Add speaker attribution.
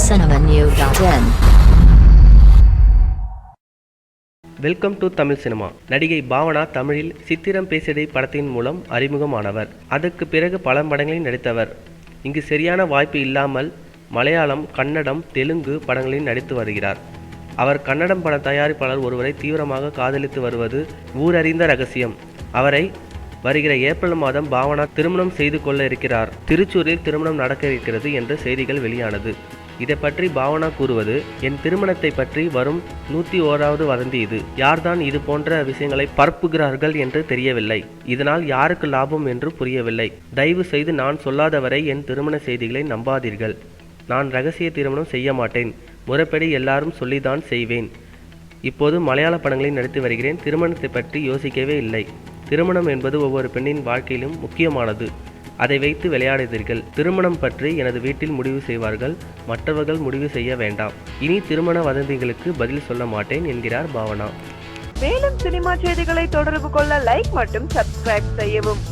Speaker 1: tamilcinemanew.in.
Speaker 2: Welcome to Tamil cinema. நடிகை பாவனா தமிழில் சித்திரம் பேசியதை படத்தின் மூலம் அறிமுகமானவர். அதற்கு பிறகு பல படங்களில் நடித்தவர். இங்கு சரியான வாய்ப்பு இல்லாமல் மலையாளம், கன்னடம், தெலுங்கு படங்களில் நடித்து வருகிறார். அவர் கன்னடம் பட தயாரிப்பாளர் ஒருவரை தீவிரமாக காதலித்து வருவது ஊரறிந்த ரகசியம். அவரை வருகிற ஏப்ரல் மாதம் பாவனா திருமணம் செய்து கொள்ள இருக்கிறார். திருச்சூரில் திருமணம் நடக்க இருக்கிறது என்ற செய்திகள் வெளியானது. இதை பற்றி பாவனா கூறுவது, என் திருமணத்தை பற்றி வரும் 101வது வதந்தி இது. யார்தான் இது போன்ற விஷயங்களை பரப்புகிறார்கள் என்று தெரியவில்லை. இதனால் யாருக்கு லாபம் என்று புரியவில்லை. தயவு செய்து நான் சொல்லாதவரை என் திருமண செய்திகளை நம்பாதீர்கள். நான் ரகசிய திருமணம் செய்ய மாட்டேன். முறைப்படி எல்லாரும் சொல்லிதான் செய்வேன். இப்போது மலையாள படங்களில் நடித்து வருகிறேன். திருமணத்தை பற்றி யோசிக்கவே இல்லை. திருமணம் என்பது ஒவ்வொரு பெண்ணின் வாழ்க்கையிலும் முக்கியமானது. அதை வைத்து விளையாடுதீர்கள். திருமணம் பற்றி எனது வீட்டில் முடிவு செய்வார்கள். மற்றவர்கள் முடிவு செய்ய வேண்டாம். இனி திருமண வதந்திகளுக்கு பதில் சொல்ல மாட்டேன் என்கிறார் பாவனா.
Speaker 3: மேலும் சினிமா செய்திகளை தொடர்பு கொள்ள லைக் மற்றும் சப்ஸ்கிரைப் செய்யவும்.